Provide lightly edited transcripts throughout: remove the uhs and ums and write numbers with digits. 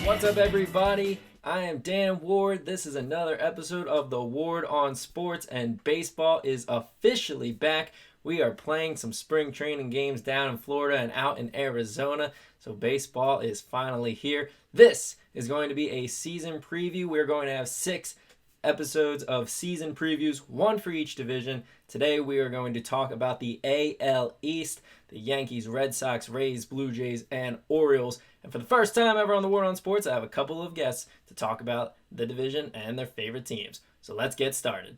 What's up, everybody? I am Dan Ward. This is another episode of the Ward on Sports, and baseball is officially back. We are playing some spring training games down in Florida and out in Arizona, so baseball is finally here. This is going to be a season preview. We're going to have 6 episodes of season previews, one for each division. Today we are going to talk about the AL East, the Yankees, Red Sox, Rays, Blue Jays, and Orioles. And for the first time ever on the Word on Sports, I have a couple of guests to talk about the division and their favorite teams. So let's get started.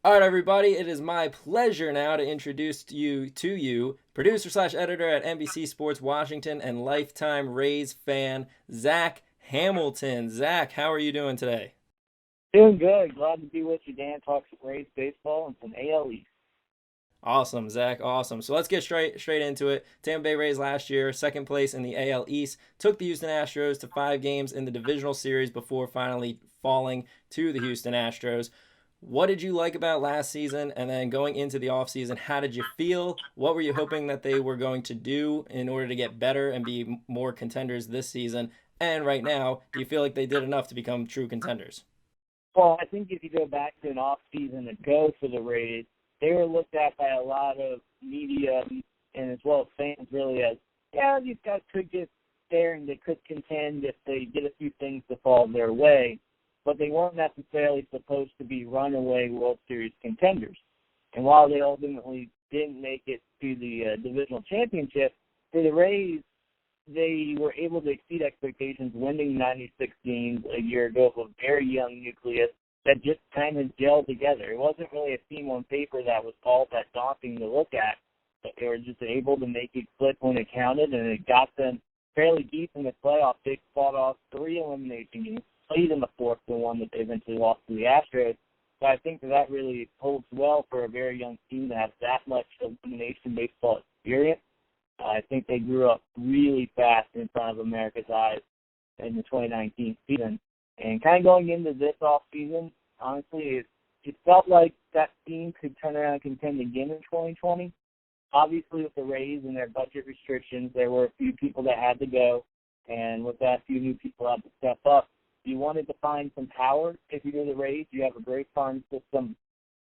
All right, everybody, it is my pleasure now to introduce you, producer/editor at NBC Sports Washington and lifetime Rays fan, Zach Hamilton. Zach, how are you doing today? Doing good. Glad to be with you, Dan. Talk some Rays baseball and some AL East. Awesome, Zach. Awesome. So let's get straight into it. Tampa Bay Rays last year, second place in the AL East, took the Houston Astros to 5 games in the divisional series before finally falling to the Houston Astros. What did you like about last season? And then going into the offseason, how did you feel? What were you hoping that they were going to do in order to get better and be more contenders this season? And right now, do you feel like they did enough to become true contenders? Well, I think if you go back to an off-season ago for the Rays, they were looked at by a lot of media and as well as fans really as, yeah, these guys could get there and they could contend if they did a few things to fall their way. But they weren't necessarily supposed to be runaway World Series contenders. And while they ultimately didn't make it to the divisional championship, for the Rays, they were able to exceed expectations, winning 96 games a year ago with a very young nucleus that just kind of gelled together. It wasn't really a team on paper that was all that daunting to look at, but they were just able to make it click when it counted, and it got them fairly deep in the playoffs. They fought off 3 elimination games, played in the fourth, the one that they eventually lost to the Astros. So I think that really holds well for a very young team to have that much elimination baseball experience. I think they grew up really fast in front of America's eyes in the 2019 season. And kind of going into this offseason, honestly, it felt like that team could turn around and contend again in 2020. Obviously, with the Rays and their budget restrictions, there were a few people that had to go. And with that, a few new people had to step up. If you wanted to find some power, if you're the Rays, you have a great farm system.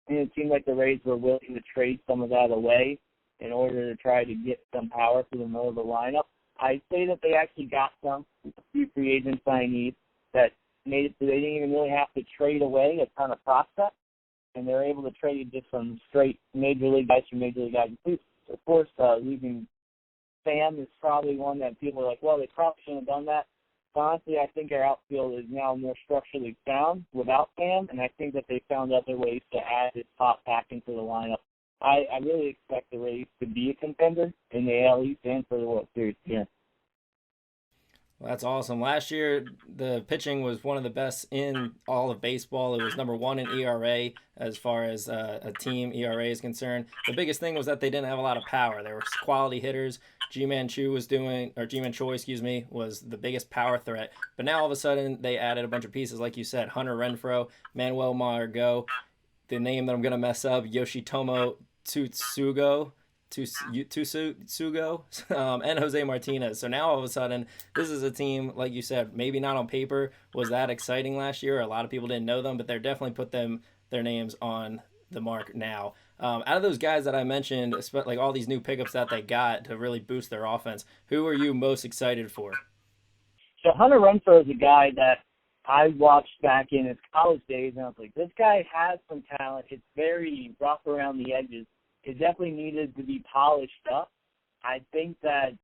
And it seemed like the Rays were willing to trade some of that away in order to try to get some power to the middle of the lineup. I'd say that they actually got some, a few free agent signees that made it so they didn't even really have to trade away a ton of prospects, and they're able to trade just some straight major league guys from major league guys. Of course, losing Sam is probably one that people are like, well, they probably shouldn't have done that. But honestly, I think our outfield is now more structurally sound without Sam, and I think that they found other ways to add his pop back into the lineup. I really expect the Rays to be a contender in the AL East and for the World Series here. Well, that's awesome. Last year, the pitching was one of the best in all of baseball. It was number 1 in ERA as far as a team ERA is concerned. The biggest thing was that they didn't have a lot of power. They were quality hitters. Ji-Man Choi, was the biggest power threat. But now all of a sudden, they added a bunch of pieces, like you said, Hunter Renfroe, Manuel Margot, the name that I'm going to mess up, Yoshitomo Tsugo, and Jose Martinez. So now all of a sudden, this is a team, like you said, maybe not on paper was that exciting last year. A lot of people didn't know them, but they're definitely put their names on the mark now. Out of those guys that I mentioned, like all these new pickups that they got to really boost their offense, who are you most excited for? So Hunter Renfroe is a guy that I watched back in his college days, and I was like, this guy has some talent. It's very rough around the edges. It definitely needed to be polished up. I think that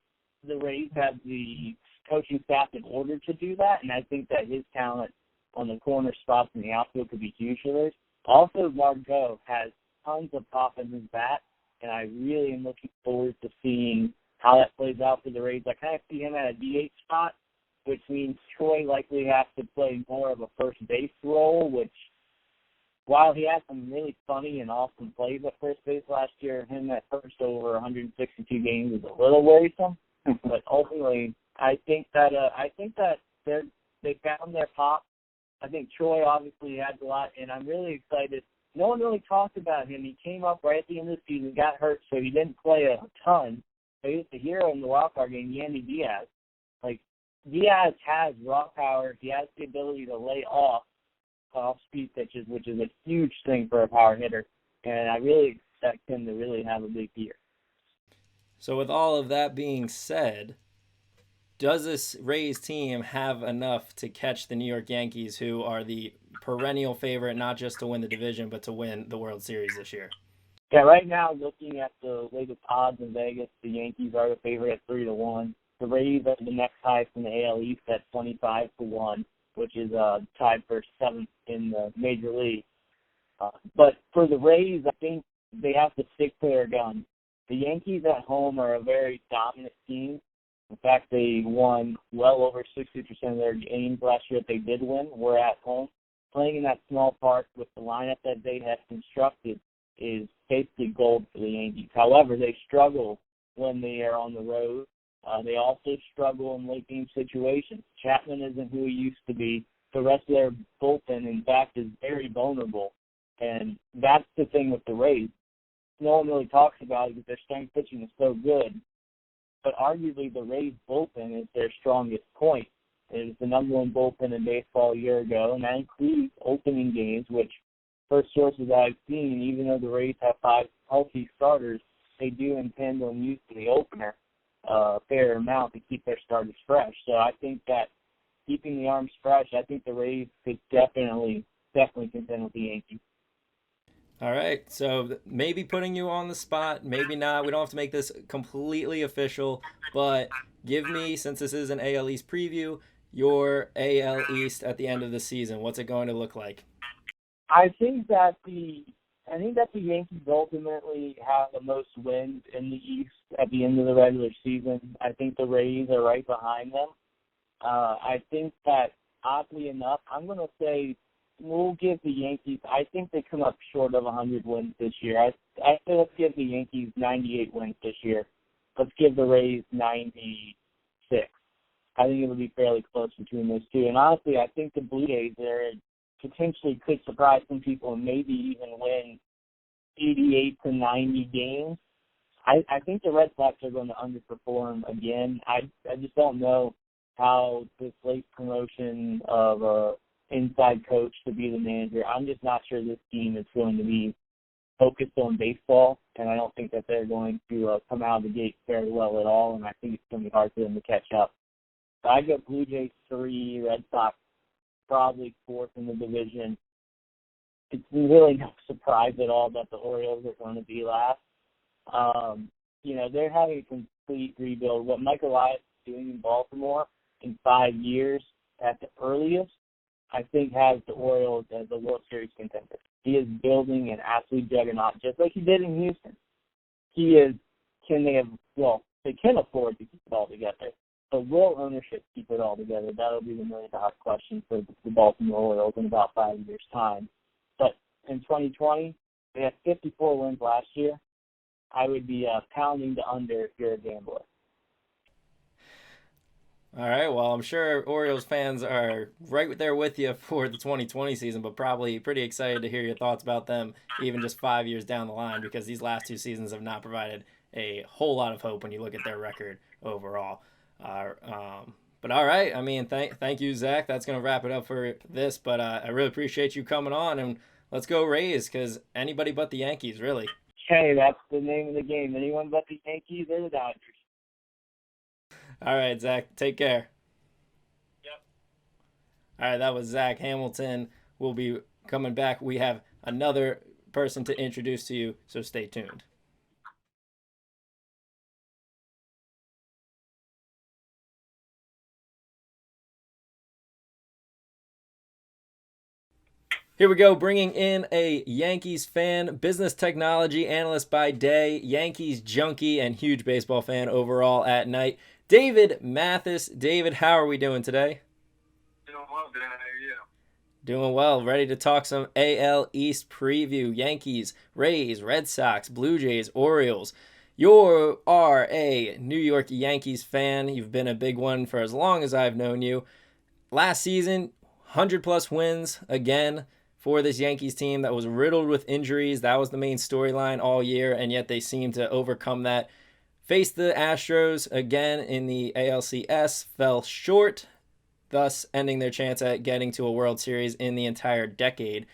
the Rays have the coaching staff in order to do that, and I think that his talent on the corner spots in the outfield could be huge for this. Also, Margot has tons of pop in his bat, and I really am looking forward to seeing how that plays out for the Rays. I kind of see him at a DH spot, which means Troy likely has to play more of a first base role, which, while he had some really funny and awesome plays at first base last year, him at first over 162 games is a little worrisome. But ultimately, I think that they found their pop. I think Troy obviously has a lot, and I'm really excited. No one really talked about him. He came up right at the end of the season, got hurt, so he didn't play a ton. But he was the hero in the wildcard game, Yandy Diaz. Like, Diaz has raw power. He has the ability to lay off speed pitches, which is a huge thing for a power hitter. And I really expect him to really have a big year. So with all of that being said, does this Rays team have enough to catch the New York Yankees, who are the perennial favorite not just to win the division but to win the World Series this year? Yeah, right now, looking at the latest odds in Vegas, the Yankees are the favorite at 3-1. The Rays are the next highest in the AL East at 25-1, which is tied for seventh in the Major League. But for the Rays, I think they have to stick to their guns. The Yankees at home are a very dominant team. In fact, they won well over 60% of their games last year that they did win were at home. Playing in that small park with the lineup that they have constructed is basically gold for the Yankees. However, they struggle when they are on the road. They also struggle in late game situations. Chapman isn't who he used to be. The rest of their bullpen, in fact, is very vulnerable. And that's the thing with the Rays. No one really talks about it because their strength pitching is so good. But arguably the Rays bullpen is their strongest point. It was the number one bullpen in baseball a year ago, and that includes opening games, which first sources I've seen, even though the Rays have 5 healthy starters, they do intend on using the opener a fair amount to keep their starters fresh. So I think that keeping the arms fresh, I think the Rays could definitely contend with the Yankees. All right, so maybe putting you on the spot, maybe not. We don't have to make this completely official, but give me, since this is an AL East preview, your AL East at the end of the season. What's it going to look like? I think that the Yankees ultimately have the most wins in the East at the end of the regular season. I think the Rays are right behind them. I think that, oddly enough, I'm going to say we'll give the Yankees, I think they come up short of 100 wins this year. I say let's give the Yankees 98 wins this year. Let's give the Rays 96. I think it'll be fairly close between those two. And honestly, I think the Blue Jays are potentially could surprise some people and maybe even win 88 to 90 games. I think the Red Sox are going to underperform again. I just don't know how this late promotion of a inside coach to be the manager, I'm just not sure this team is going to be focused on baseball, and I don't think that they're going to come out of the gate very well at all, and I think it's going to be hard for them to catch up. So I go Blue Jays 3, Red Sox probably 4th in the division. It's really no surprise at all that the Orioles are going to be last. They're having a complete rebuild. What Mike Elias is doing in Baltimore in 5 years at the earliest, I think has the Orioles as a World Series contender. He is building an absolute juggernaut, just like he did in Houston. They can afford to keep it all together. But will ownership keep it all together? That'll be the million-dollar question for the Baltimore Orioles in about 5 years' time. But in 2020, they had 54 wins last year. I would be pounding the under if you're a gambler. All right, well, I'm sure Orioles fans are right there with you for the 2020 season, but probably pretty excited to hear your thoughts about them even just 5 years down the line, because these last 2 seasons have not provided a whole lot of hope when you look at their record overall. But all right, I mean, thank you, Zach. That's going to wrap it up for this, but I really appreciate you coming on, and let's go Rays, because anybody but the Yankees, really. Hey, that's the name of the game. Anyone but the Yankees or the Dodgers. All right, Zach, take care. Yep. All right, that was Zach Hamilton. We'll be coming back. We have another person to introduce to you, so stay tuned. Here we go, bringing in a Yankees fan, business technology analyst by day, Yankees junkie, and huge baseball fan overall at night, David Mathis. David, how are we doing today? Doing well, Dan. How are you? Doing well. Ready to talk some AL East preview. Yankees, Rays, Red Sox, Blue Jays, Orioles. You are a New York Yankees fan. You've been a big one for as long as I've known you. Last season, 100-plus wins again for this Yankees team that was riddled with injuries. That was the main storyline all year, and yet they seemed to overcome that faced the Astros again in the ALCS, fell short, thus ending their chance at getting to a World Series in the entire decade.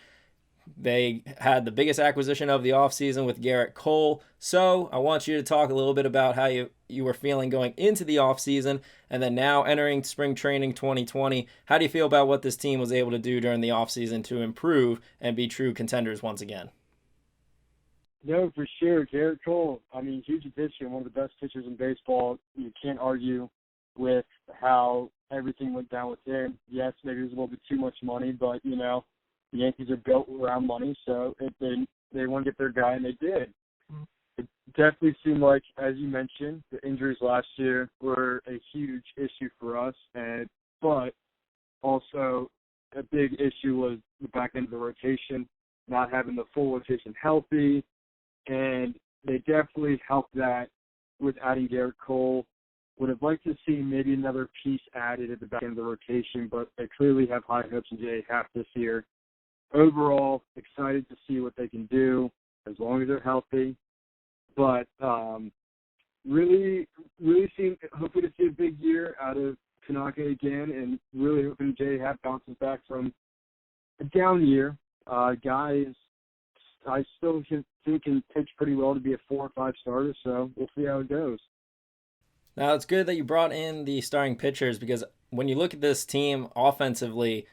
They had the biggest acquisition of the offseason with Garrett Cole. So I want you to talk a little bit about how you were feeling going into the offseason and then now entering spring training 2020. How do you feel about what this team was able to do during the offseason to improve and be true contenders once again? No, for sure. Garrett Cole, I mean, huge addition, one of the best pitchers in baseball. You can't argue with how everything went down with him. Yes, maybe it was a little bit too much money, but, you know, the Yankees are built around money, so if they want to get their guy, and they did. It definitely seemed like, as you mentioned, the injuries last year were a huge issue for us, but also a big issue was the back end of the rotation, not having the full rotation healthy, and they definitely helped that with adding Garrett Cole. Would have liked to see maybe another piece added at the back end of the rotation, but they clearly have high hopes in J.A. Happ this year. Overall, excited to see what they can do as long as they're healthy. But really hoping to see a big year out of Tanaka again, and really hoping J.A. Happ bounces back from a down year. Guys, I still think can pitch pretty well to be a 4 or 5 starter, so we'll see how it goes. Now, it's good that you brought in the starting pitchers because when you look at this team offensively,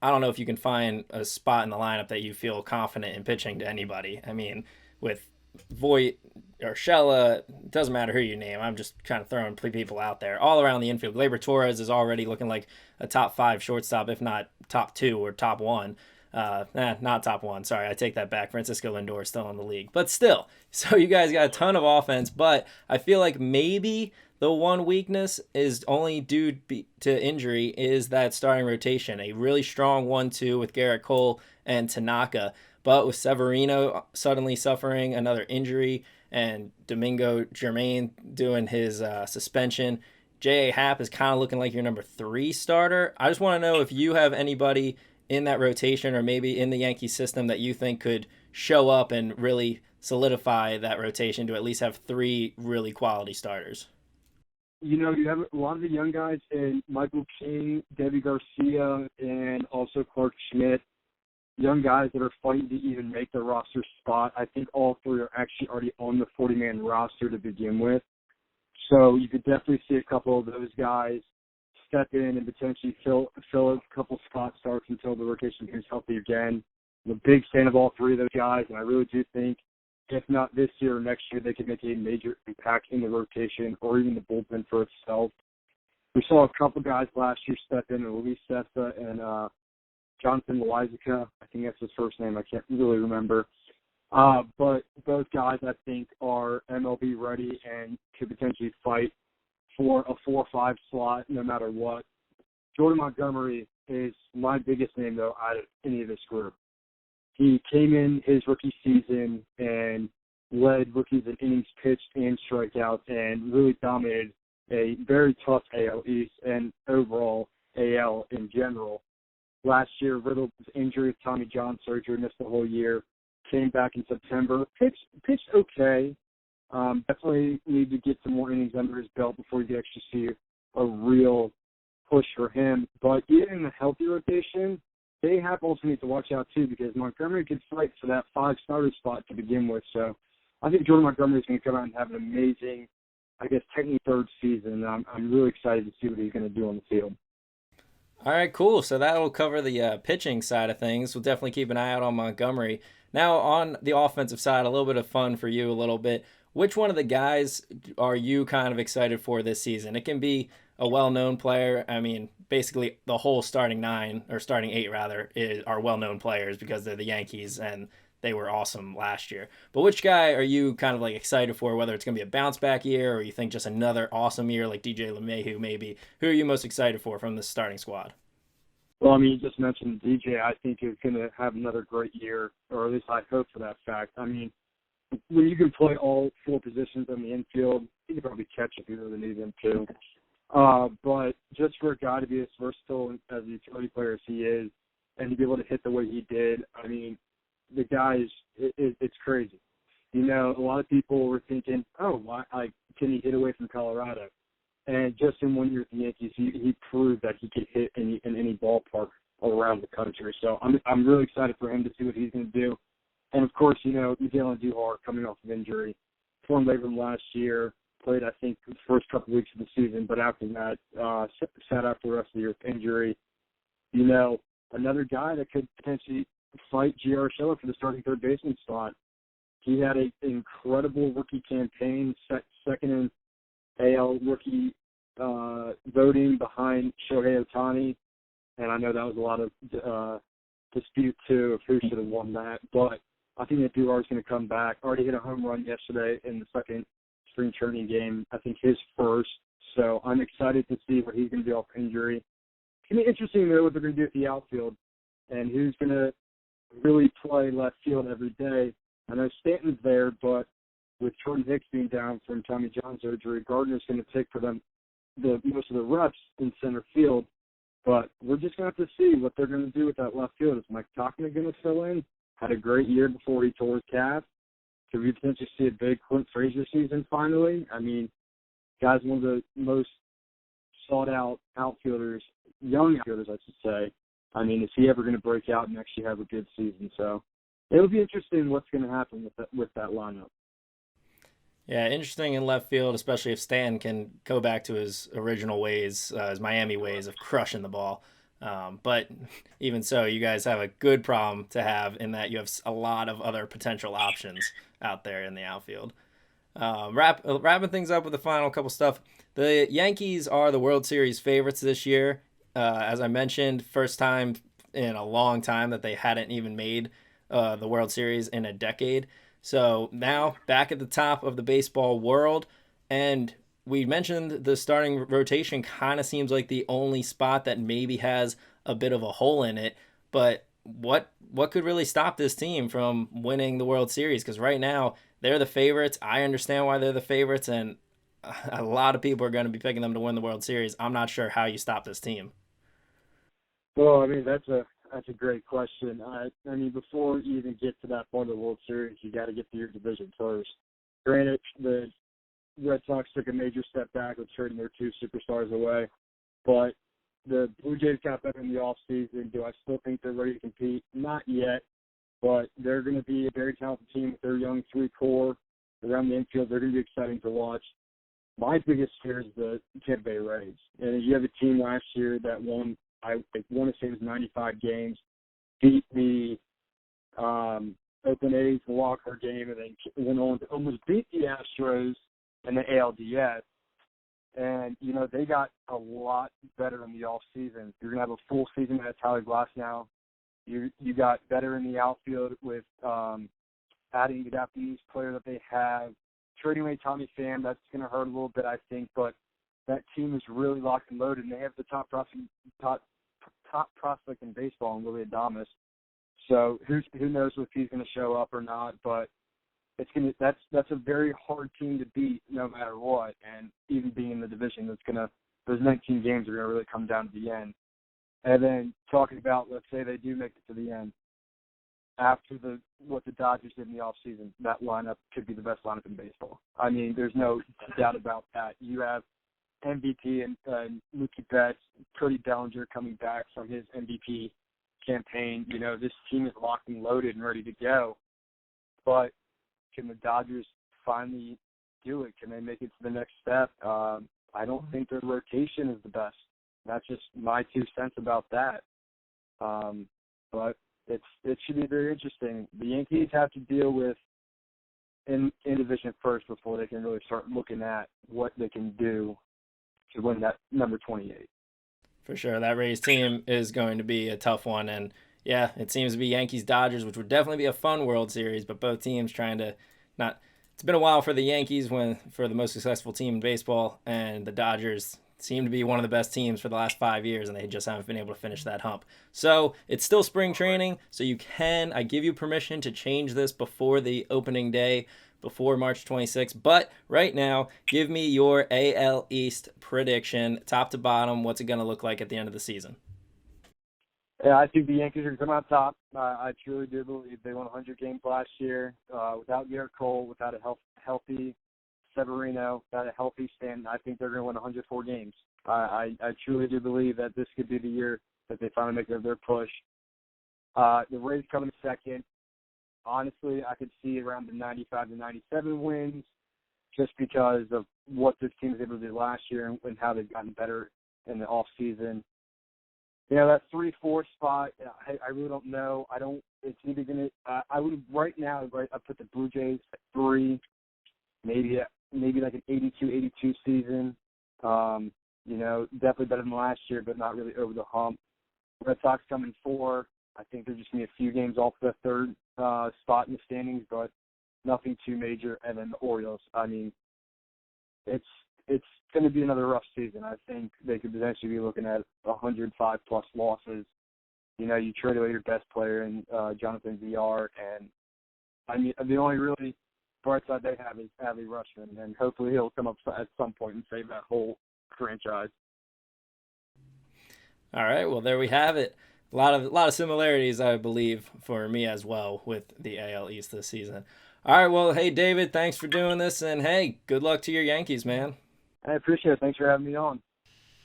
I don't know if you can find a spot in the lineup that you feel confident in pitching to anybody. I mean, with Voit or Shella, it doesn't matter who you name. I'm just kind of throwing people out there. All around the infield, Gleyber Torres is already looking like a top 5 shortstop, if not top 2 or top 1. Not top 1. Sorry, I take that back. Francisco Lindor is still in the league. But still, so you guys got a ton of offense, but I feel like maybe the one weakness is only due to injury is that starting rotation. A really strong 1-2 with Garrett Cole and Tanaka. But with Severino suddenly suffering another injury and Domingo Germain doing his suspension, J.A. Happ is kind of looking like your number 3 starter. I just want to know if you have anybody in that rotation or maybe in the Yankee system that you think could show up and really solidify that rotation to at least have 3 really quality starters. You know, you have a lot of the young guys in Michael King, Debbie Garcia, and also Clark Schmidt. Young guys that are fighting to even make the roster spot. I think all 3 are actually already on the 40-man roster to begin with. So you could definitely see a couple of those guys step in and potentially fill a couple spot starts until the rotation becomes healthy again. I'm a big fan of all 3 of those guys, and I really do think if not this year or next year, they could make a major impact in the rotation or even the bullpen for itself. We saw a couple guys last year step in, Luis Sessa and Jonathan Loizica. I think that's his first name. I can't really remember. But both guys, I think, are MLB ready and could potentially fight for a 4 or 5 slot no matter what. Jordan Montgomery is my biggest name, though, out of any of this group. He came in his rookie season and led rookies in innings pitched and strikeouts and really dominated a very tough AL East and overall AL in general. Last year, riddled with injury with Tommy John surgery, missed the whole year, came back in September, pitched okay. Definitely need to get some more innings under his belt before you can actually see a real push for him. But even in a healthy rotation, they have also need to watch out, too, because Montgomery could fight for that 5 starter spot to begin with. So I think Jordan Montgomery is going to come out and have an amazing, I guess, technically 3rd season. I'm really excited to see what he's going to do on the field. All right, cool. So that will cover the pitching side of things. We'll definitely keep an eye out on Montgomery. Now on the offensive side, a little bit of fun for you a little bit. Which one of the guys are you kind of excited for this season? It can be a well-known player. I mean, basically the whole starting 9 or starting 8 rather are well-known players because they're the Yankees and they were awesome last year. But which guy are you kind of like excited for, whether it's going to be a bounce back year or you think just another awesome year like DJ LeMahieu maybe? Who are you most excited for from the starting squad? Well, I mean, you just mentioned DJ. I think is going to have another great year, or at least I hope for that fact. I mean, when you can play all 4 positions on the infield, you can probably catch if you really need him to. But just for a guy to be as versatile as a utility player as he is, and to be able to hit the way he did, I mean, the guy it's crazy. You know, a lot of people were thinking, oh, why, like can he hit away from Colorado? And just in 1 year with the Yankees, he proved that he could hit in any ballpark all around the country. So I'm really excited for him to see what he's going to do. And, of course, Miguel Andujar coming off of injury, torn labrum last year, played, I think, the first couple weeks of the season, but after that, sat out for the rest of the year with injury. Another guy that could potentially fight G.R. Schiller for the starting third baseman spot. He had an incredible rookie campaign, second in AL rookie voting behind Shohei Ohtani, and I know that was a lot of dispute, too, of who should have won that. But I think that Duar is going to come back. Already hit a home run yesterday in the second spring training game, I think his first. So I'm excited to see what he's going to do off injury. It's going to be interesting to know what they're going to do at the outfield and who's going to really play left field every day. I know Stanton's there, but with Jordan Hicks being down from Tommy John surgery, Gardner's going to take for them most of the reps in center field. But we're just going to have to see what they're going to do with that left field. Is Mike Tauchman going to fill in? Had a great year before he tore his calf. Could we potentially see a big Clint Frazier season finally? I mean, guy's one of the most sought-out outfielders, young outfielders, I should say. I mean, is he ever going to break out and actually have a good season? So it'll be interesting what's going to happen with that lineup. Yeah, interesting in left field, especially if Stan can go back to his original ways, his Miami ways of crushing the ball. But even so, you guys have a good problem to have in that you have a lot of other potential options out there in the outfield. Wrapping things up with the final couple stuff. The Yankees are the World Series favorites this year. As I mentioned, first time in a long time that they hadn't even made the World Series in a decade. So now back at the top of the baseball world, and we mentioned the starting rotation kind of seems like the only spot that maybe has a bit of a hole in it. But what could really stop this team from winning the World Series? Because right now they're the favorites. I understand why they're the favorites, and a lot of people are going to be picking them to win the World Series. I'm not sure how you stop this team. Well, I mean, that's a great question. I mean, before you even get to that part of the World Series, you got to get to your division first. Granted, the Red Sox took a major step back with trading their two superstars away, but the Blue Jays got better in the offseason. Do I still think they're ready to compete? Not yet, but they're going to be a very talented team with their young three core around the infield. They're going to be exciting to watch. My biggest fear is the Tampa Bay Rays. And you have a team last year that won, I want to say it was 95 games, beat the Oakland A's in the wildcard game, and then went on to almost beat the Astros in the ALDS. And, they got a lot better in the offseason. You're going to have a full season at Tyler Glass now. You got better in the outfield with adding the Japanese player that they have. Trading away Tommy Pham, that's going to hurt a little bit, I think, but that team is really locked and loaded, and they have the top prospect in baseball in Willie Adames. So who knows if he's going to show up or not, but that's a very hard team to beat no matter what, and even being in the division, those 19 games are going to really come down to the end. And then talking about, let's say they do make it to the end, after what the Dodgers did in the offseason, that lineup could be the best lineup in baseball. I mean, there's no doubt about that. You have MVP and Mookie Betts, Cody Bellinger coming back from his MVP campaign. This team is locked and loaded and ready to go. But can the Dodgers finally do it? Can they make it to the next step? I don't think their rotation is the best. That's just my 2 cents about that. But it should be very interesting. The Yankees have to deal with in division first before they can really start looking at what they can do to win that number 28. For sure. That Rays team is going to be a tough one. And, yeah, it seems to be Yankees-Dodgers, which would definitely be a fun World Series, but both teams trying to not – it's been a while for the Yankees for the most successful team in baseball, and the Dodgers seem to be one of the best teams for the last 5 years, and they just haven't been able to finish that hump. So it's still spring training, so I give you permission to change this before the opening day, before March 26th. But right now, give me your AL East prediction, top to bottom. What's it going to look like at the end of the season? Yeah, I think the Yankees are going to come out top. I truly do believe they won 100 games last year without Garrett Cole, without a healthy Severino at a healthy stand, I think they're going to win 104 games. I truly do believe that this could be the year that they finally make their push. The Rays coming second. Honestly, I could see around the 95 to 97 wins just because of what this team was able to do last year and how they've gotten better in the off season. That 3-4 spot, I really don't know. It's either going to, I would right now, I put the Blue Jays at 3, maybe like an 82 season. Definitely better than last year, but not really over the hump. Red Sox coming 4. I think they're just going to be a few games off the third spot in the standings, but nothing too major. And then the Orioles, I mean, it's going to be another rough season. I think they could potentially be looking at 105-plus losses. You trade away your best player in Jonathan VR, and I mean, the only really bright side they have is Adley Rutschman, and hopefully he'll come up at some point and save that whole franchise. All right, well, there we have it. A lot of similarities, I believe, for me as well with the AL East this season. All right, well, hey, David, thanks for doing this, and hey, good luck to your Yankees, man. I appreciate it. Thanks for having me on.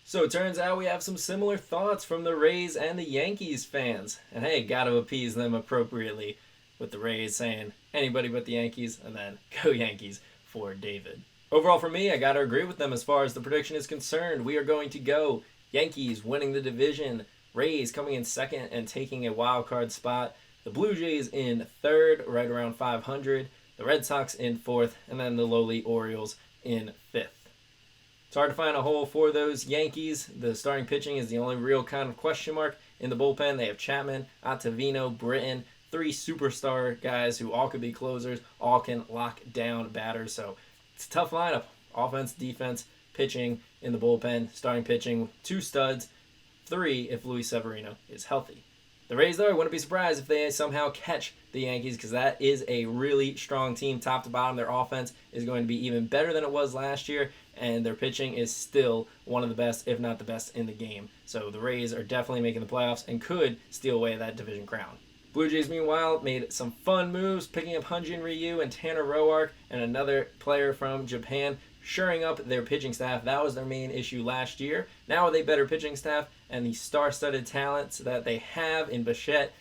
So it turns out we have some similar thoughts from the Rays and the Yankees fans. And hey, got to appease them appropriately with the Rays saying anybody but the Yankees, and then go Yankees for David. Overall, for me, I got to agree with them as far as the prediction is concerned. We are going to go Yankees winning the division, Rays coming in second and taking a wild card spot, the Blue Jays in third, right around 500, the Red Sox in fourth, and then the lowly Orioles in fifth. It's hard to find a hole for those Yankees. The starting pitching is the only real kind of question mark. In the bullpen, they have Chapman, Ottavino, Britton, 3 superstar guys who all could be closers, all can lock down batters. So it's a tough lineup. Offense, defense, pitching in the bullpen, starting pitching, 2 studs, 3 if Luis Severino is healthy. The Rays, though, I wouldn't be surprised if they somehow catch the Yankees because that is a really strong team top to bottom. Their offense is going to be even better than it was last year, and their pitching is still one of the best, if not the best, in the game. So the Rays are definitely making the playoffs and could steal away that division crown. Blue Jays, meanwhile, made some fun moves, picking up Hyunjin Ryu and Tanner Roark and another player from Japan, shoring up their pitching staff. That was their main issue last year. Now with a better pitching staff and the star-studded talents that they have in Bichette,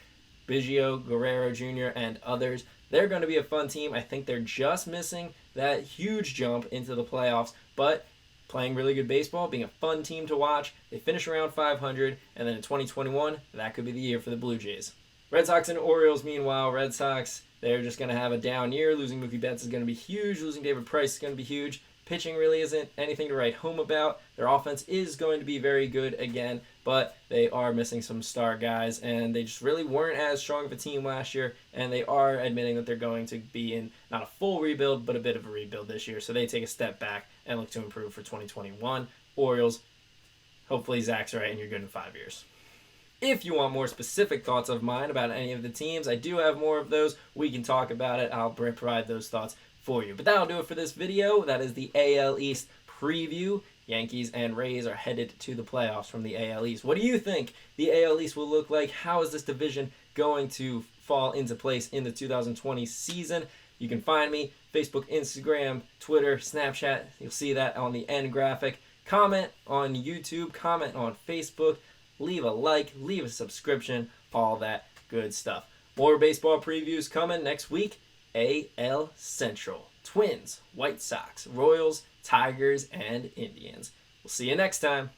Biggio, Guerrero Jr., and others, they're going to be a fun team. I think they're just missing that huge jump into the playoffs, but playing really good baseball, being a fun team to watch. They finish around 500, and then in 2021, that could be the year for the Blue Jays. Red Sox and Orioles, meanwhile, Red Sox, they're just going to have a down year. Losing Mookie Betts is going to be huge. Losing David Price is going to be huge. Pitching really isn't anything to write home about. Their offense is going to be very good again, but they are missing some star guys, and they just really weren't as strong of a team last year, and they are admitting that they're going to be in not a full rebuild, but a bit of a rebuild this year, so they take a step back and look to improve for 2021. Orioles, hopefully Zach's right and you're good in 5 years. If you want more specific thoughts of mine about any of the teams, I do have more of those. We can talk about it. I'll provide those thoughts for you. But that'll do it for this video. That is the AL East preview. Yankees and Rays are headed to the playoffs from the AL East. What do you think the AL East will look like? How is this division going to fall into place in the 2020 season? You can find me Facebook, Instagram, Twitter, Snapchat. You'll see that on the end graphic. Comment on YouTube, comment on Facebook, leave a like, leave a subscription, all that good stuff. More baseball previews coming next week. AL Central, Twins, White Sox, Royals, Tigers, and Indians. We'll see you next time.